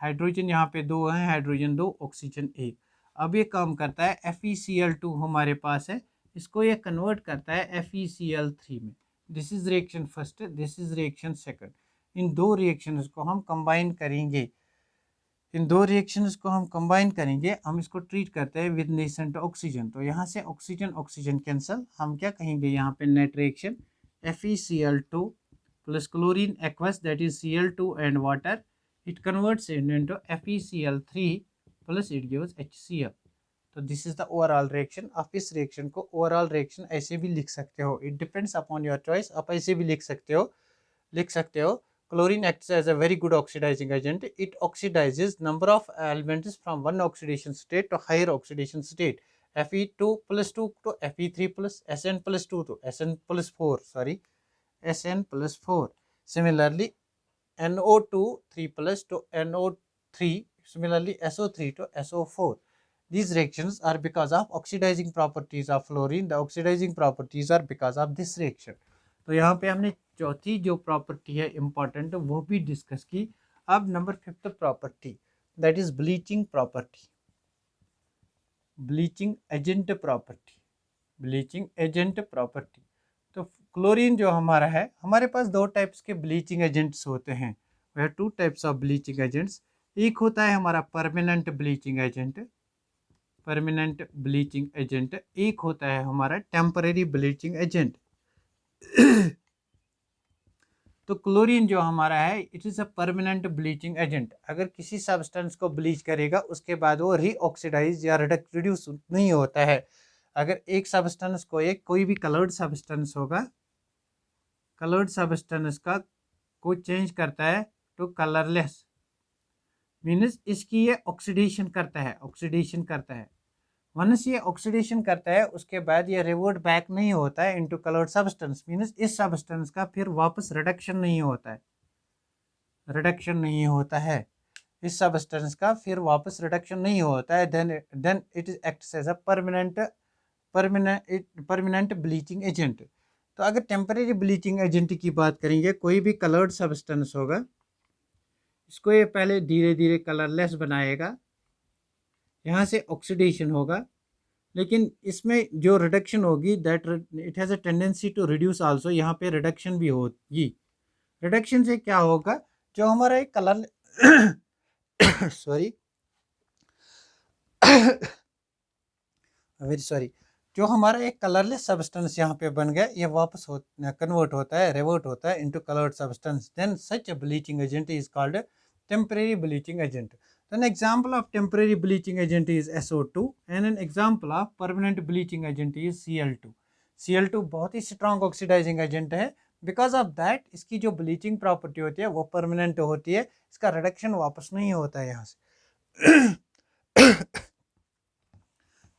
हाइड्रोजन, यहाँ पे 2 है, हाइड्रोजन 2 ऑक्सीजन 1। अब ये काम करता है FeCl2 हमारे पास है, इसको ये कन्वर्ट करता है FeCl3 में। This is reaction first, this is reaction second. इन दो रिएक्शंस को हम कंबाइन करेंगे। इन दो रिएक्शंस को हम कंबाइन करेंगे, हम इसको ट्रीट करते हैं विद नेसेंट ऑक्सीजन। तो यहाँ से ऑक्सीजन ऑक्सीजन कैंसिल, हम क्या कहेंगे यहाँ पे net reaction FeCl2 plus chlorine aqueous that is Cl2 and water, it converts it into FeCl3 plus it gives HCl। तो this is the overall reaction. आप इस रिएक्शन को ओवरऑल रिएक्शन ऐसे भी लिख सकते हो, it depends upon your choice. आप ऐसे भी लिख सकते हो chlorine acts as a very good oxidizing agent. It oxidizes number of elements from one oxidation state to higher oxidation state, Fe2 plus 2 to Fe3 plus, Sn plus 2 to Sn plus 4, Sn plus 4. Similarly, NO2 3 plus to NO3, similarly SO3 to SO4. These reactions are because of oxidizing properties of fluorine. The oxidizing properties are because of this reaction. तो यहाँ पे हमने चौथी जो property है important वो भी discuss की। अब number 5th property, that is bleaching property, bleaching agent property, bleaching agent property. तो क्लोरीन जो हमारा है, हमारे पास दो टाइप्स के ब्लीचिंग एजेंट्स होते हैं। Way two types of bleaching agents. एक होता है हमारा permanent bleaching agent, permanent bleaching agent. एक होता है हमारा टेम्परेरी ब्लीचिंग एजेंट। तो क्लोरीन जो हमारा है, it is a permanent bleaching agent. अगर किसी सब्सटेंस को ब्लीच करेगा उसके बाद वो रीऑक्सीडाइज या रिड्यूस नहीं होता है। अगर एक सब्सटेंस को, एक कोई भी कलर्ड सब्सटेंस होगा, कलर्ड सब्सटेंस का को चेंज करता है टू कलरलेस, मीन्स इसकी ये ऑक्सीडेशन करता है, ऑक्सीडेशन करता है। वंस ये ऑक्सीडेशन करता है उसके बाद ये रिवर्ट बैक नहीं होता है इनटू कलर्ड सब्सटेंस, मींस इस सब्सटेंस का फिर वापस रिडक्शन नहीं होता है, रिडक्शन नहीं होता है, इस सब्सटेंस का फिर वापस रिडक्शन नहीं होता है। Then it is acts as a permanent bleaching agent. तो अगर टेम्परेरी ब्लीचिंग एजेंट की बात करेंगे, कोई भी कलर्ड सब्सटेंस होगा, इसको ये पहले धीरे धीरे कलरलेस बनाएगा, यहाँ से ऑक्सीडेशन होगा, लेकिन इसमें जो रिडक्शन होगी that it has a tendency to reduce also, यहाँ पे रिडक्शन भी होगी। रिडक्शन से क्या होगा, जो हमारा एक कलर सॉरी वेरी सॉरी, जो हमारा एक कलरलेस सब्सटेंस यहाँ पे बन गया, ये वापस कन्वर्ट होता है, रिवर्ट होता है into coloured substance. Then such a bleaching agent is called temporary bleaching agent. An example of temporary bleaching agent is SO2 and an example of permanent bleaching agent is Cl2। Cl2 बहुत ही strong oxidising agent है, because of that इसकी जो bleaching property होती है वो permanent होती है, इसका रिडक्शन वापस नहीं होता है यहाँ से।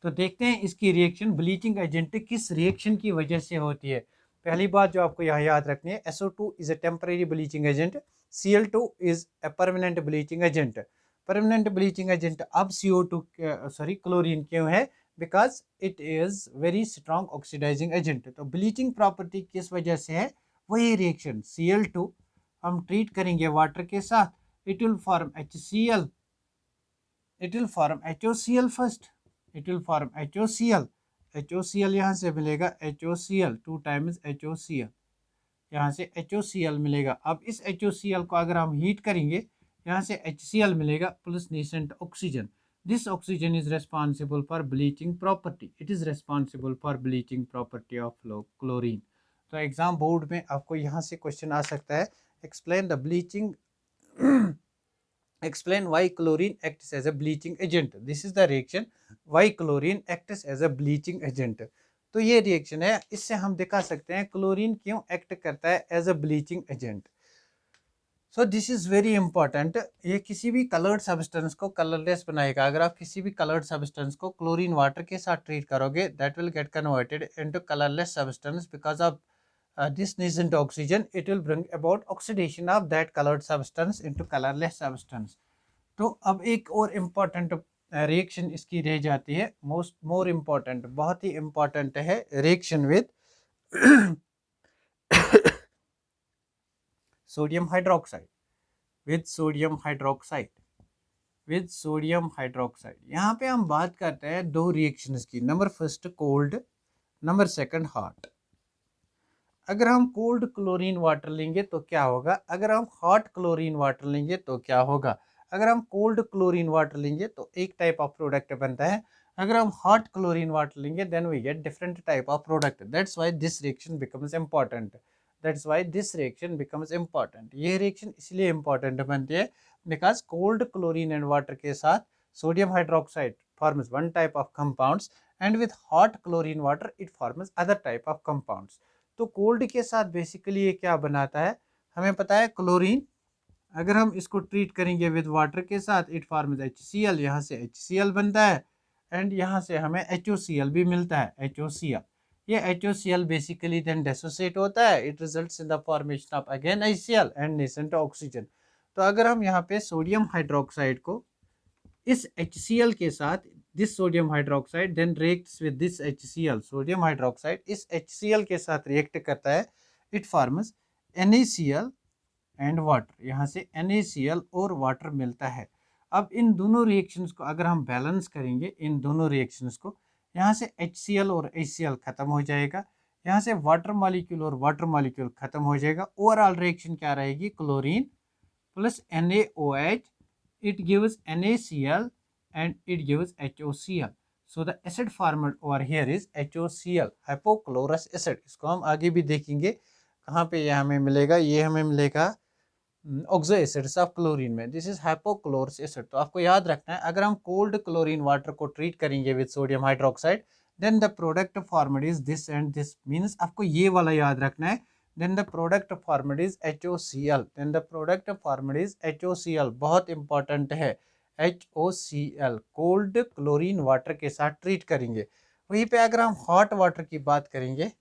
तो देखते हैं इसकी रिएक्शन, ब्लीचिंग एजेंट किस रिएक्शन की वजह से होती है। पहली बात जो आपको यहाँ याद रखनी है, SO2 is a temporary bleaching agent, Cl2 is a permanent bleaching agent. Permanent bleaching agent अब CO2 क्लोरीन क्यों है, because it is very strong oxidising agent. तो ब्लीचिंग प्रॉपर्टी किस वजह से है, वही रिएक्शन Cl2 हम ट्रीट करेंगे वाटर के साथ, it will form HCl, it will form HOCl first, it will form HOCl, HOCl यहाँ से मिलेगा HOCl 2 टाइम्स HOCl, यहाँ से HOCl मिलेगा। अब इस HOCl को अगर हम हीट करेंगे, यहाँ से HCl मिलेगा plus nascent oxygen. This oxygen is responsible for bleaching property, it is responsible for bleaching property of chlorine. तो एग्जाम बोर्ड में आपको यहाँ से क्वेश्चन आ सकता है, explain the bleaching, explain why chlorine acts as a bleaching agent। this is the reaction why chlorine acts as a bleaching agent। तो ये reaction है, इससे हम दिखा सकते हैं क्लोरीन क्यों एक्ट करता है as a bleaching agent. So this is very important. ये किसी भी कलर्ड सब्सटेंस को कलरलेस बनाएगा। अगर आप किसी भी कलर्ड सब्सटेंस को क्लोरीन वाटर के साथ ट्रीट करोगे, that will get converted into colourless substance because of this nascent oxygen, it will bring about oxidation of that colored substance into colorless substance। तो अब एक और इम्पॉर्टेंट रिएक्शन इसकी रह जाती है, मोर इम्पॉर्टेंट, बहुत ही इम्पॉर्टेंट है reaction with sodium hydroxide, with sodium hydroxide, with sodium hydroxide. यहाँ पे हम बात करते हैं दो रिएक्शंस की, number first cold, number second hot. अगर हम कोल्ड क्लोरीन वाटर लेंगे तो क्या होगा, अगर हम हॉट क्लोरीन वाटर लेंगे तो क्या होगा। अगर हम कोल्ड क्लोरीन वाटर लेंगे तो एक टाइप ऑफ प्रोडक्ट बनता है, अगर हम हॉट क्लोरीन वाटर लेंगे then we get different type of product. That's why this reaction becomes important. That's why this reaction becomes important. ये रिएक्शन इसलिए इम्पॉर्टेंट बनती है because cold chlorine and water के साथ sodium hydroxide forms one type of compounds and with hot chlorine water it forms other type of compounds. तो cold के साथ basically ये क्या बनाता है, हमें पता है क्लोरीन, अगर हम इसको ट्रीट करेंगे विद वाटर के साथ इट फॉर्म्स HCl, यहाँ से HCl बनता है एंड यहाँ से हमें HOCl भी मिलता है, HOCl। ये HOCl बेसिकली देन डिसोसिएट होता है, it results in the formation of again HCl and nascent oxygen. तो अगर हम यहाँ पे सोडियम हाइड्रोक्साइड को इस HCl के साथ, this sodium hydroxide then reacts with this HCl, sodium hydroxide इस HCl के साथ रिएक्ट करता है, it forms NaCl and water, यहाँ से NaCl और वाटर मिलता है। अब इन दोनों रिएक्शंस को अगर हम बैलेंस करेंगे, इन दोनों रिएक्शंस को, यहाँ से HCl और HCl खत्म हो जाएगा, यहाँ से वाटर मॉलिक्यूल और वाटर मॉलिक्यूल खत्म हो जाएगा, ओवरऑल रिएक्शन क्या रहेगी, chlorine plus NaOH, it gives NaCl and it gives HOCl. So the acid formed over here is HOCl, hypochlorous acid। इसको हम आगे भी देखेंगे कहाँ पे ये हमें मिलेगा, ये हमें मिलेगा ऑक्सो एसिड्स ऑफ क्लोरीन में, दिस इज हाइपोक्लोरस एसिड। तो आपको याद रखना है अगर हम कोल्ड क्लोरीन वाटर को ट्रीट करेंगे with sodium hydroxide then the product formed is this and this, means आपको ये वाला याद रखना है, then the product formed is HOCl, then the product formed is HOCl, बहुत इंपॉर्टेंट है HOCl, कोल्ड क्लोरीन वाटर के साथ ट्रीट करेंगे। वहीं पे अगर हम हॉट वाटर की बात करेंगे,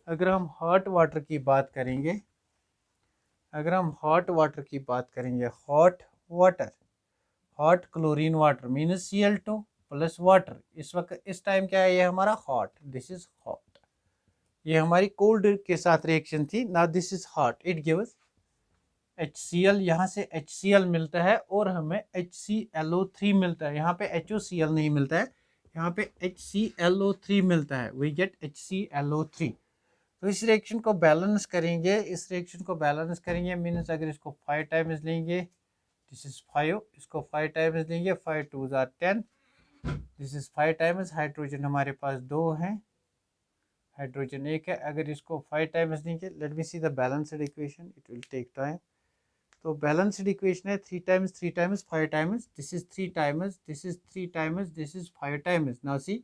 अगर हम हॉट वाटर की बात करेंगे, अगर हम हॉट वाटर की बात करेंगे, hot water, hot chlorine water means Cl2 plus water, इस वक्त इस टाइम क्या है, ये हमारा हॉट, दिस इज हॉट, ये हमारी कोल्ड के साथ रिएक्शन थी, now this is hot, it gives HCl, यहाँ से HCl मिलता है और हमें HClO3 मिलता है, यहाँ पे HOCl नहीं मिलता है, यहाँ पे HClO3 मिलता है, वी गेट HClO3। तो इस रिएक्शन को बैलेंस करेंगे, इस रिएक्शन को बैलेंस करेंगे मीन्स अगर इसको 5 टाइम्स लेंगे, दिस इज 5, इसको 5 टाइम्स लेंगे, 5 2 are 10, this is 5 times, hydrogen हमारे पास 2 हैं, हाइड्रोजन 1 है, अगर इसको 5 टाइम्स देंगे, let me see the balanced equation, it will take time. तो बैलेंस्ड इक्वेशन है 3 times 3 times 5 times, this is 3 times, this is 3 times, this is 5 times. Now see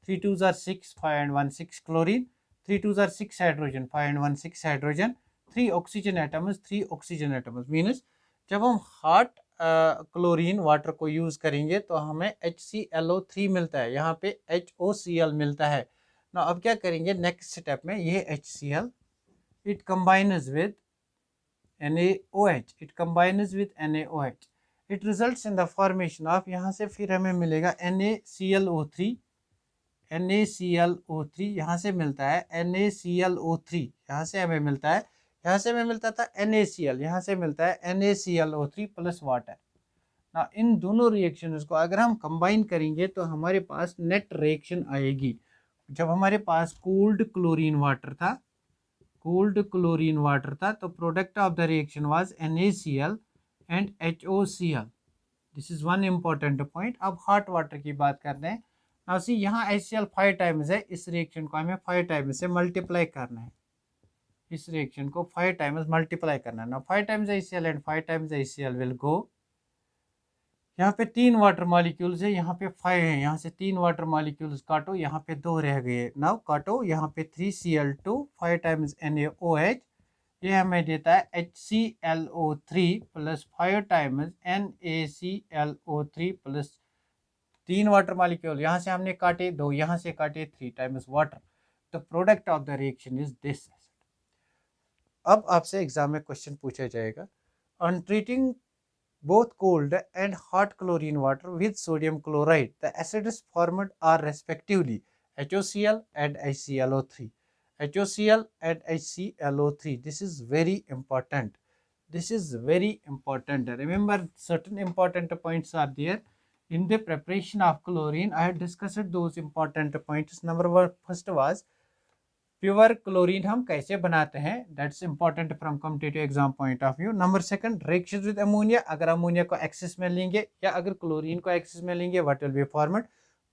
3 2 are 6, 5 and 1 6 chlorine, 3 2 are 6 hydrogen, 5 and 1 6 hydrogen, 3 oxygen atoms, 3 oxygen atoms, means जब हम hot chlorine water को use करेंगे तो हमें HClO3 मिलता है, यहाँ पे HOCl मिलता है। ना अब क्या करेंगे नेक्स्ट स्टेप में, ये HCl it combines with NaOH, it combines with NaOH, it results in the formation of, यहाँ से फिर हमें मिलेगा NaClO3, NaClO3 यहाँ से मिलता है, NaClO3 यहाँ से हमें मिलता है, यहाँ से हमें मिलता था NaCl, यहाँ से मिलता है NaClO3 प्लस वाटर। ना इन दोनों रिएक्शंस को अगर हम कंबाइन करेंगे तो हमारे पास नेट रिएक्शन आएगी। जब हमारे पास कोल्ड क्लोरीन वाटर था, कोल्ड क्लोरीन वाटर था, तो product of the reaction was NaCl and HOCl, this is one important point. अब हॉट वाटर की बात करते हैं, नाउ सी यहाँ HCl 5 टाइम्स है, इस रिएक्शन को हमें 5 टाइम्स से मल्टीप्लाई करना है, इस रिएक्शन को 5 टाइम्स मल्टीप्लाई करना है। ना 5 times HCl and 5 times HCl will go, यहाँ पे 3 वाटर मॉलिक्यूल्स है, यहाँ पे 5 है, यहाँ से 3 वाटर मॉलिक्यूल्स काटो, यहाँ पे 2 रह गए, नाउ काटो, यहाँ पे 3Cl2, 5 टाइम्स NaOH, ये हमें देता है HClO3 plus 5 times NaClO3 plus 3 water molecule, यहाँ से हमने काटे 2, यहाँ से काटे 3 times water, the product of the reaction is this. अब आपसे एग्जाम में क्वेश्चन पूछा जाएगा, on treating both cold and hot chlorine water with sodium chloride, the acids formed are respectively HOCl and HClO3, HOCl and HClO3, this is very important, this is very important, remember certain important points are there in the preparation of chlorine, I have discussed those important points. Number one, first was pure chlorine हम कैसे बनाते हैं, that's important from competitive exam point of view. Number second, reaction with ammonia, अगर ammonia को excess में लेंगे या अगर क्लोरीन को एक्सेस में लेंगे, what will B formed.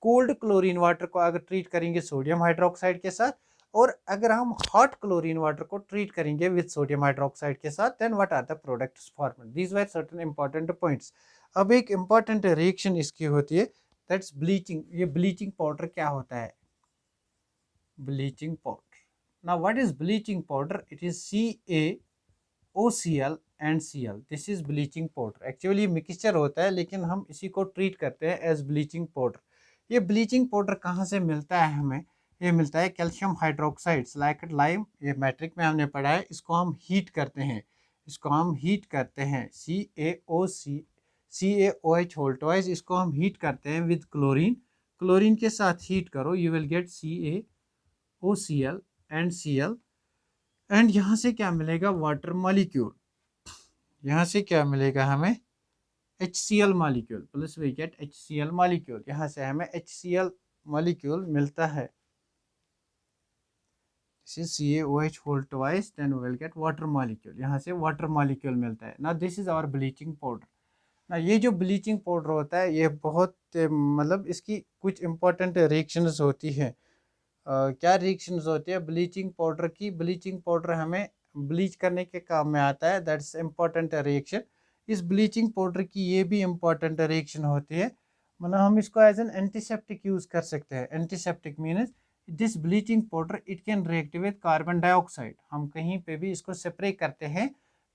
Cold chlorine water को अगर ट्रीट करेंगे सोडियम हाइड्रोक्साइड के साथ, और अगर हम हॉट क्लोरीन वाटर को ट्रीट करेंगे विद सोडियम हाइड्रोक्साइड के साथ, then what are the products formed. These were certain important points. अब एक इंपॉर्टेंट रिएक्शन इसकी होती है, दैट्स ब्लीचिंग। ये ब्लीचिंग पाउडर क्या होता है, bleaching powder. Now what is bleaching powder? It is CaOCl and Cl. This is bleaching powder. Actually mixture होता है लेकिन हम इसी को ट्रीट करते हैं एज ब्लीचिंग पाउडर। ये ब्लीचिंग पाउडर कहाँ से मिलता है हमें, ये मिलता है कैल्शियम हाइड्रोक्साइड्स लाइक लाइम, ये मैट्रिक में हमने पढ़ा है। इसको हम हीट करते हैं, इसको हम हीट करते हैं CaOH होल ट्वाइस, इसको हम हीट करते हैं विद क्लोरीन। क्लोरीन के साथ हीट करो, you will gate CaOCl and Cl, and यहाँ से क्या मिलेगा, वाटर मॉलिक्यूल। यहाँ से क्या मिलेगा हमें, HCl molecule, plus we get HCl molecule. यहाँ से हमें HCl मॉलिक्यूल मिलता है, this is CaOH whole twice, then we will get water molecule. यहाँ से वाटर मॉलिक्यूल मिलता है। ना this is our bleaching powder. ना ये जो ब्लीचिंग पाउडर होता है ये बहुत मतलब इसकी कुछ इंपॉर्टेंट रिएक्शंस होती है। क्या रिएक्शंस होती है ब्लीचिंग पाउडर की। ब्लीचिंग पाउडर हमें ब्लीच करने के काम में आता है, दैट्स इम्पॉर्टेंट रिएक्शन। इस ब्लीचिंग पाउडर की ये भी इम्पॉर्टेंट रिएक्शन होती है, मतलब हम इसको एज एन एंटीसेप्टिक यूज़ कर सकते हैं। Antiseptic means this bleaching powder it can react with carbon dioxide. हम कहीं पे भी इसको स्प्रे करते हैं,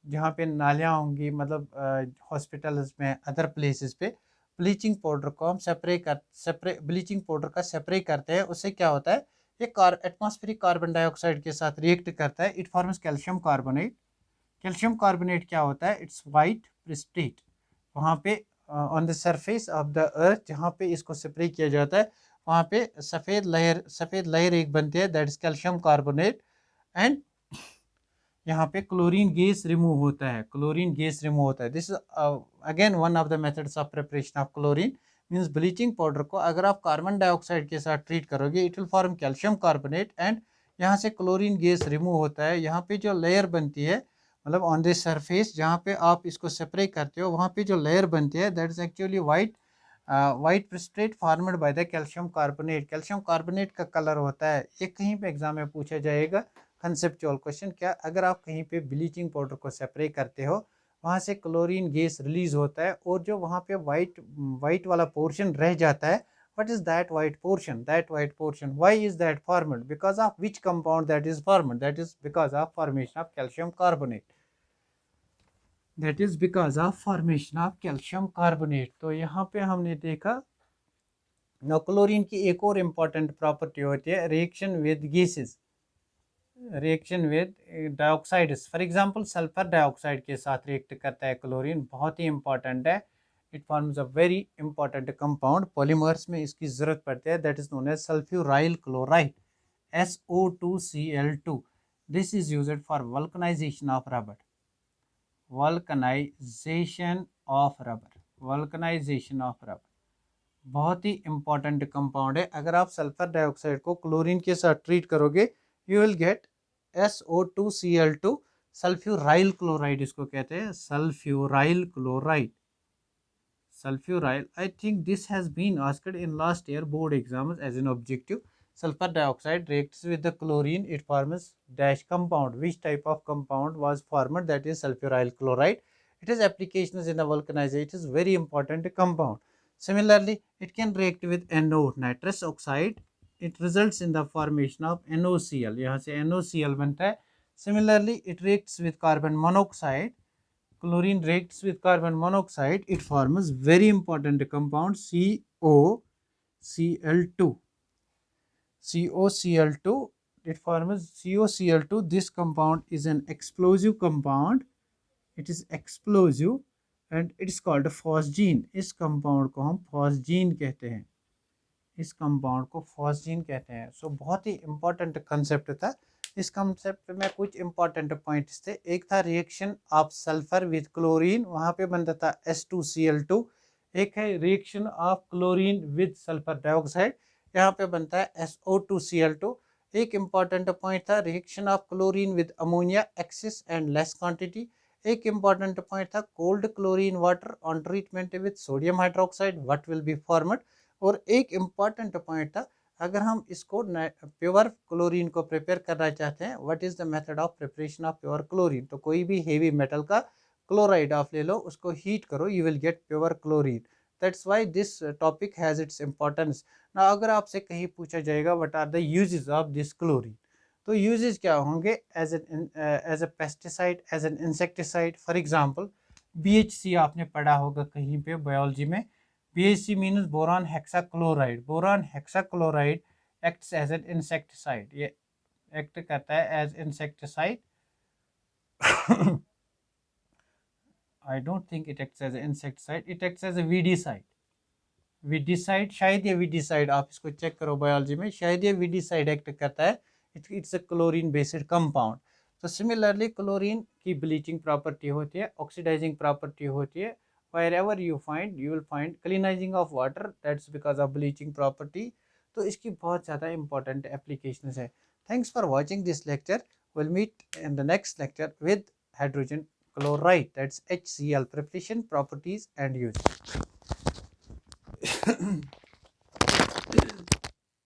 जहाँ पे नालियाँ होंगी, मतलब हॉस्पिटल्स में, अदर प्लेसेस पे ब्लीचिंग पाउडर को हम ब्लीचिंग पाउडर का स्प्रे करते हैं। उससे क्या होता है, ये एटमॉस्फेरिक कार्बन डाइऑक्साइड के साथ रिएक्ट करता है, it forms calcium carbonate. Calcium carbonate क्या होता है, इट्स वाइट प्रेसिपिटेट। वहाँ पे on the surface of the earth जहाँ पे इसको स्प्रे किया जाता है, वहाँ पे सफ़ेद लहर एक बनती है, that is calcium carbonate. And यहाँ पे क्लोरीन गैस रिमूव होता है, क्लोरीन गैस रिमूव होता है। This is again one of the methods of preparation of chlorine. Means bleaching powder को अगर आप कार्बन डाइऑक्साइड के साथ ट्रीट करोगे, it will form calcium carbonate, and यहाँ से क्लोरीन गैस रिमूव होता है। यहाँ पे जो लेयर बनती है, मतलब ऑन द सरफेस जहाँ पे आप इसको स्प्रे करते हो, वहाँ पे जो लेयर बनती है, that is actually white precipitate formed by the calcium carbonate. Calcium carbonate का कलर होता है, ये कहीं पे एग्जाम में पूछा जाएगा कंसेप्चुअल क्वेश्चन। क्या अगर आप कहीं पे ब्लीचिंग पाउडर को स्प्रे करते हो, वहाँ से क्लोरीन गैस रिलीज होता है, और जो वहाँ पे वाइट वाला पोर्शन रह जाता है, what is that white portion? That white portion, why is that formed? Because of which compound that is formed? That is because of formation of calcium carbonate. That is because of formation of calcium carbonate. तो यहाँ पे हमने देखा no chlorine की एक और important property होती है, reaction with gases, reaction with dioxides. For example sulphur dioxide के साथ रिएक्ट करता है क्लोरीन, बहुत ही इंपॉर्टेंट है। It forms a very important compound, polymers में इसकी ज़रूरत पड़ती है, that is known as sulphuryl chloride, SO2Cl2। This is used for vulcanisation of rubber, vulcanisation of rubber, vulcanisation of rubber. बहुत ही इंपॉर्टेंट कंपाउंड है। अगर आप सल्फर डाइऑक्साइड को क्लोरीन के साथ ट्रीट करोगे, you will get SO2Cl2, sulphuryl chloride इसको कहते हैं, sulphuryl chloride, sulphuryl. I think this has been asked in last year board exams as an objective. sulfur dioxide reacts with the chlorine, it forms dash compound. Which type of compound was formed? That is sulfuryl chloride. It has applications in the vulcanization. It is very important compound. Similarly, it can react with NO, nitrous oxide. It results in the formation of NOCl. यहाँ से NOCl बनता है. Similarly, it reacts with carbon monoxide. Chlorine reacts with carbon monoxide. It forms very important compound COCl2. COCl2, it forms COCl2. This compound is an explosive compound. It is explosive and it is called phosgene. इस compound को हम phosgene कहते हैं, इस compound को phosgene कहते हैं। So बहुत ही important concept था। इस concept में कुछ important points थे। एक था reaction of sulfur with chlorine, वहाँ पे बनता था S2Cl2। एक है reaction of chlorine with sulfur dioxide, यहाँ पे बनता है SO2Cl2। एक इम्पॉर्टेंट पॉइंट था reaction of chlorine with ammonia excess and less quantity. एक इम्पॉर्टेंट पॉइंट था cold chlorine water on treatment with sodium hydroxide what will be formed. और एक इम्पॉर्टेंट पॉइंट था अगर हम इसको प्योर क्लोरीन को प्रिपेयर करना चाहते हैं what is the method of preparation of pure chlorine. तो कोई भी हेवी मेटल का क्लोराइड आप ले लो, उसको हीट करो, you will get pure chlorine. That's why this topic has its importance. ना अगर आपसे कहीं पूछा जाएगा what are the uses of this chlorine, तो यूजेस क्या होंगे? As a pesticide, as an insecticide. For example BHC आपने पढ़ा होगा कहीं पे बायोलॉजी में। BHC means boron hexachloride. Boron hexachloride acts as an insecticide, ये एक्ट करता है as insecticide. I don't think it acts as an insecticide, it acts as a weedicide। Weedicide, शायद ये वीडीसाइड, आप इसको चेक करो बायोलॉजी में, शायद ये वीडीसाइड एक्ट करता है। It's a chlorine based compound. तो सिमिलरली क्लोरीन की ब्लीचिंग प्रॉपर्टी होती है, ऑक्सीडाइजिंग प्रॉपर्टी होती है। wherever you find you will find cleansing of water, that's because of bleaching property। तो इसकी बहुत ज़्यादा इंपॉर्टेंट एप्लीकेशंस है। Thanks for watching this lecture. Will meet in the next lecture with hydrogen chloride, that's HCl, preparation, properties and use।